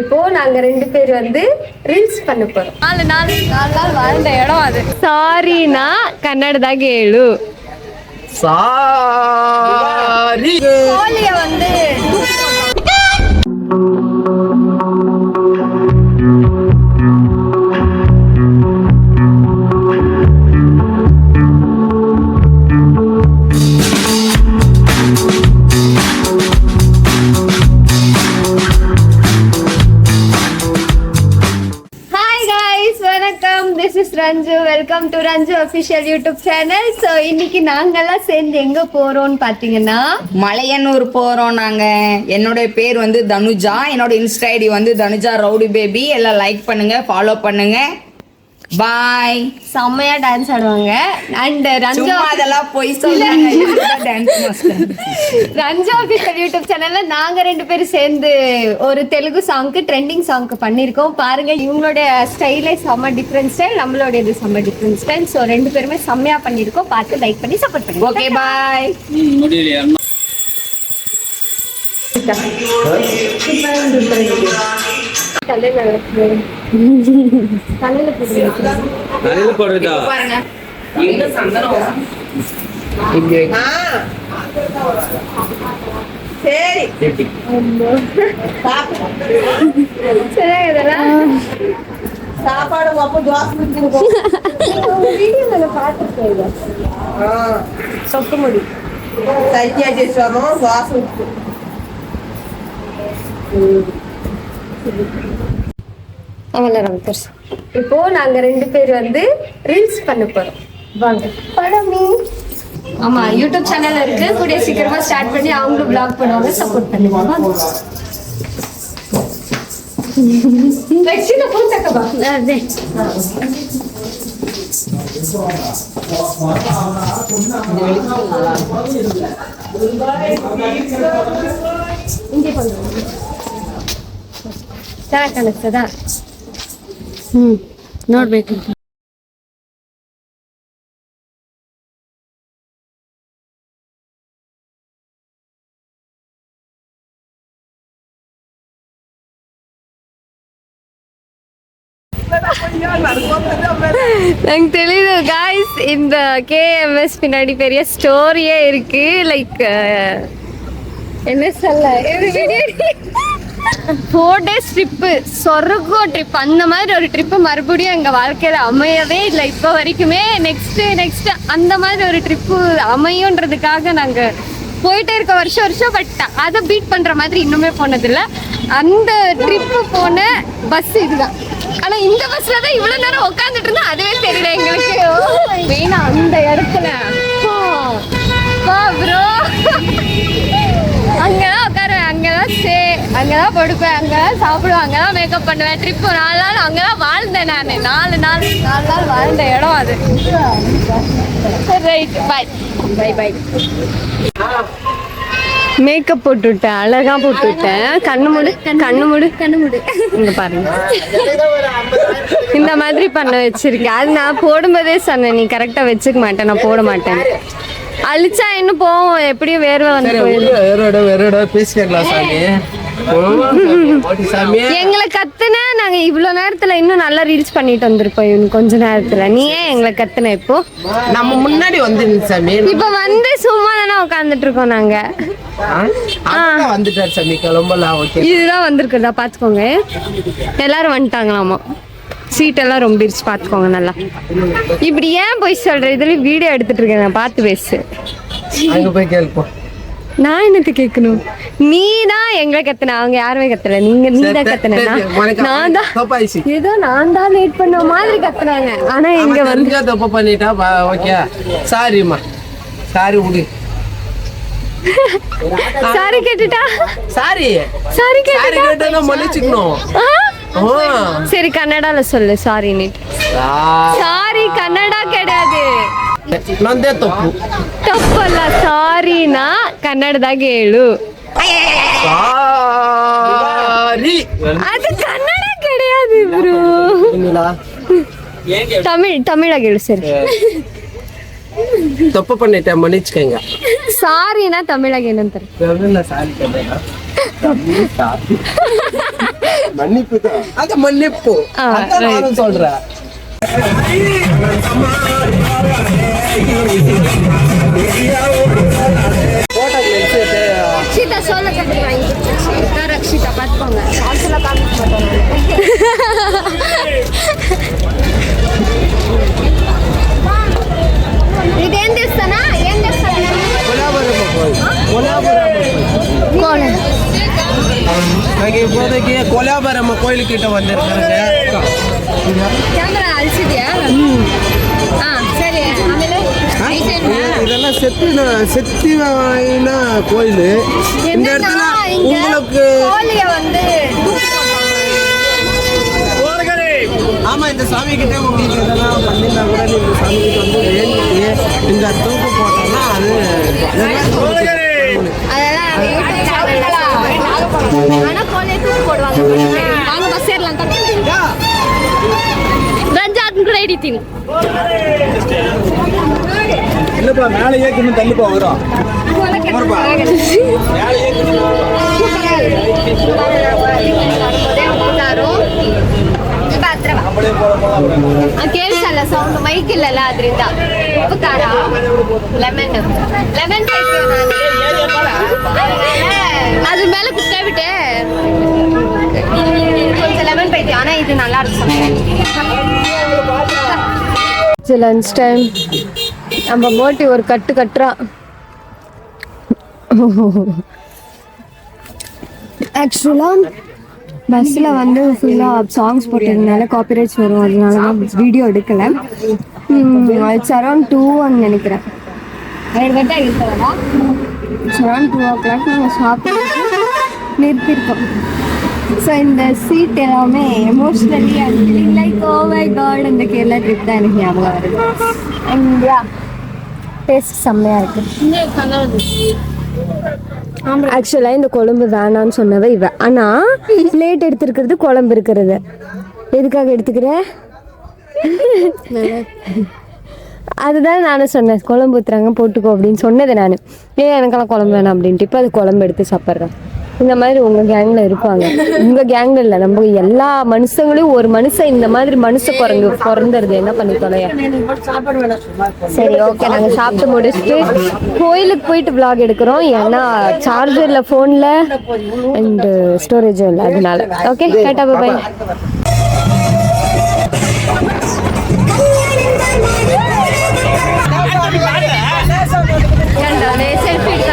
இப்போ நாங்க 2 பேர் வந்து ரீல்ஸ் பண்ண போறோம். 4 நாள் வாழ்ந்த இடம் அது. சாரினா கன்னடದಾಗ ಹೇಳು. சாரி. கோழிய வந்து Ranju, welcome to Ranju official YouTube channel. So இன்னைக்கு நாங்கெல்லாம் சேர்ந்து எங்க போறோம்னு பாத்தீங்கன்னா மலையனூர் போறோம் நாங்க. என்னோட பேர் வந்து தனுஜா. என்னோட இன்ஸ்டா ஐடி வந்து தனுஜா ரவுடி பேபி. எல்லாம் லைக் பண்ணுங்க, ஃபாலோ பண்ணுங்க. பாய். செம்மையா டான்ஸ் ஆடுவாங்க. அண்ட் ரஞ்சு அதெல்லாம் போய் சொல்றாங்க. Dance master. Ranju official YouTube channelல நாங்க 2 பேரும் சேர்ந்து ஒரு தெலுங்கு சாங்க்கு ட்ரெண்டிங் சாங்க்கு பண்ணிருக்கோம். பாருங்க, இவங்களோட ஸ்டைலே செம்ம டிஃபரண்ட் ஸ்டைல், நம்மளோட இது செம்ம டிஃபரண்ட் ஸ்டைல். ஸோ 2 பேருமே செம்மையா பண்ணிருக்கோம். பார்த்து லைக் பண்ணி சப்போர்ட் பண்ணுங்க. Okay bye. பாருங்க எங்க சந்தனம் சரி சாப்பாடு சொப்பு முடி சைக்கியா చేసాము వాసన இப்போ நாங்க 2 பேர் வந்து ரீல்ஸ் பண்ண போறோம். வாங்க படமே. ஆமா, யூடியூப் சேனல் இருக்கு. கூடிய சீக்கிரமா ஸ்டார்ட் பண்ணி அவங்களும் vlog பண்ணுவாங்க. சப்போர்ட் பண்ணுவாங்க. வெச்சின போட்டக்கபா அதே இங்கே பண்ணுங்க. ಚೆನ್ನಾಗಿ ಕಾಣಿಸ್ತದಾ? ನೋಡ್ಬೇಕು. எனக்கு தெரியுது காய்ஸ், இந்த KMS பின்னாடி பெரிய ஸ்டோரியே இருக்கு. லைக் என்ன சொல்ல, 4 days ட்ரிப்பு, சொர்க்கம் ட்ரிப். அந்த மாதிரி ஒரு ட்ரிப்பு மறுபடியும் எங்கள் வாழ்க்கையில் அமையவே இல்லை இப்போ வரைக்குமே. நெக்ஸ்ட்டு அந்த மாதிரி ஒரு ட்ரிப்பு அமையுன்றதுக்காக நாங்கள் போயிட்டே இருக்க வருஷம். பட் அதை பீட் பண்ணுற மாதிரி இன்னுமே போனதில்லை. அந்த ட்ரிப்பு போன பஸ் இதுதான். ஆனால் இந்த பஸ்ஸில் தான் இவ்வளோ நேரம் உட்காந்துட்டு இருந்தா அதுவே தெரியல எங்களுக்கு. மெயினாக அந்த இடத்துல ப்ரோ அங்கதான் உட்காருவேன், அங்கதான் ஸ்டே, அங்கதான் படுப்பேன், அங்கதான் சாப்பிடுவேன், அங்கதான் மேக்கப் பண்ணுவேன். ட்ரிப்பு 4 நாள் அங்கதான் வாழ்ந்தேன் நான். 4 நாள் வாழ்ந்த இடம் அது. ரைட், பாய் பாய் பாய். மேக்கப் போட்டு விட்டேன், அழகா போட்டு விட்டேன். கண்ணு மூடு இங்க பாருங்க. இந்த மாதிரி பண்ண வச்சிருக்கேன். அது நான் போடும்போதே சொன்னேன், நீ கரெக்டா வச்சுக்க மாட்டேன், நான் போட மாட்டேன். அழிச்சா இன்னும் போவோம், எப்படியும் வேர்வை வந்து எங்களை கத்துன. நாங்க இவ்வளவு நேரத்துல இன்னும் நல்லா ரீல்ஸ் பண்ணிட்டு வந்திருப்போம். இன்னும் கொஞ்ச நேரத்துல நீ ஏன் எங்களை கத்துன? இப்போ நம்ம முன்னாடி வந்து இப்ப வந்து சும்மா தானே உட்காந்துட்டு இருக்கோம் நாங்க. வந்துட்டார் சாமி, கிளம்பலாம். இதுதான் வந்திருக்குதா பாத்துக்கோங்க. எல்லாரும் வந்துட்டாங்களாமா. சீட் எல்லாம் ரொம்பிடுச்சு, பாத்துக்கோங்க நல்லா. இப்படி ஏன் போய் சொல்ற? இதுல வீடியோ எடுத்துட்டு இருக்கேன், பார்த்து பேசு. அங்க போய் கேள்ப்போம். நான் என்னத்து கேட்கணும்? நீ தான் எங்களை கத்துன, அவங்க யாருமே கத்தல. நீதான் கத்துன. நான் தான் ஏதோ நான் தான் லேட் பண்ண மாதிரி கத்துனாங்க. ஆனா எங்க வந்து தப்பு பண்ணிட்டா ஓகே. சாரிம்மா, சாரி விடு. சாரி கேட்டுட்டா? சாரி கேட்டா மன்னிச்சுக்கணும். சரி, கன்னடால சொல்லு சாரி. சாரி கன்னடா கிடையாது. ನಂದೇ ತಪ್ಪು. ತಪ್ಪಲ್ಲ, ಸಾರಿನಾ ಕನ್ನಡದಾಗ ಹೇಳು. ಸಾರಿ ಅದು ಕನ್ನಡ கிடையாது ப்ரோ. தமிழாக ಹೇಳು. சரி, தப்பு பண்ணிட்டேன், மன்னிச்சுக்கங்க. சாரினா தமிழக என்னன்னு தெரியும். நான் சாரி கேட்டேன். மன்னிப்பு தான். அது மன்னிப்பு. அதான் நானும் சொல்றேன். ரக்ஷிதா சோழ கம்பெனி வாங்கி கொடுத்துருச்சு. ரக்ஷிதா பார்த்துக்கோங்க. ಇದು ಏನ್ ದೇವಸ್ಥಾನ? ಏನ್ ದೇವಸ್ಥಾನ? நாங்க இப்போதைக்கு கோலாபுரம் கோயில் கிட்ட வந்திருக்காங்க. ಕ್ಯಾಮ್ರಾ ಅಳಿಸಿದ್ಯಾ? ಸರಿ. ಆಮೇಲೆ இதெல்லாம் செத்தின கோயில். இந்த இடத்துல உங்களுக்கு கோழிய வந்து ஆமா, இந்த சாமி கிட்ட உங்களுக்கு இதெல்லாம் பண்ணிருந்தா கூட இந்த சாமி கிட்ட வந்து வேண்டி இந்த தூக்கு போட்டோம்னா அது அதெல்லாம் யூடியூப் சேனல்ல ஆனா கோழிய தூக்கு போடுவாங்க. வாங்க பஸ் ஏறலாம். ரஞ்சாத் கூட எடிட்டிங். இல்லப்பா மேலே ஏக்கணும் தள்ளுப்பா வரும். ಕೇಳಿಸಲ್ಲ ಸೌಂಡ್ ಮೈಕ್ ಇಲ್ಲಲ್ಲ ಅದರಿಂದ. ಉಪ್ಪು ಖಾರ ಲೆಮನ್ ಅದ್ರ ಮೇಲೆ ಕುತ್ಕೊಂಡ್ಬಿಟ್ಟೆ. கொஞ்சம் லெமன் பைத்தி. ஆனா இது நல்லா இருக்கும். Lunch time. நம்ம மோட்டி ஒரு கட்டு கட்டுறான். ஆக்சுவலாக பஸ்ஸில் வந்து ஃபுல்லாக சாங்ஸ் போட்டதுனால காப்பிரைட்ஸ் வரும். அதனால தான் வீடியோ எடுக்கலை. இட்ஸ் அரௌண்ட் 2 நினைக்கிறேன். இட்ஸ் அரௌண்ட் 2 o'clock நாங்கள் சாப்பிட்டு நிறுத்திருக்கோம். ஸோ இந்த சீட் எல்லாமே emotionally feeling like oh my god. அந்த கேரளா ட்ரிப் தான் எனக்கு ஞாபகம் வருது. இந்தியா டேஸ்ட் செம்மையாக இருக்குது. ஆக்சுவலாக இந்த குழம்பு வேணான்னு சொன்னவ இவ. ஆனால் பிளேட் எடுத்துருக்கிறது குழம்பு இருக்கிறது. எதுக்காக எடுத்துக்கிற? அதுதான் நானும் சொன்னேன், குழம்பு ஊற்றுறாங்க போட்டுக்கோ அப்படின்னு சொன்னது நான். எனக்கெல்லாம் குழம்பு வேணாம் அப்படின்ட்டு இப்போ அது குழம்பு எடுத்து சாப்பிட்றேன். இந்த மாதிரி உங்கள் கேங்கில் இருப்பாங்க. உங்கள் கேங்கில் இல்லை, நம்ம எல்லா மனுஷங்களையும் ஒரு மனுஷன் இந்த மாதிரி மனுஷ குரங்கு பிறந்துருது. என்ன பண்ணி தொலைய. சரி, ஓகே. நாங்கள் சாப்பிட்டு முடிச்சுட்டு கோயிலுக்கு போயிட்டு vlog எடுக்கிறோம். ஏன்னா சார்ஜரில் ஃபோனில் அண்டு ஸ்டோரேஜும் இல்லை, அதனால. ஓகே, டாடா பாய். செல்ஃபி எடுத்து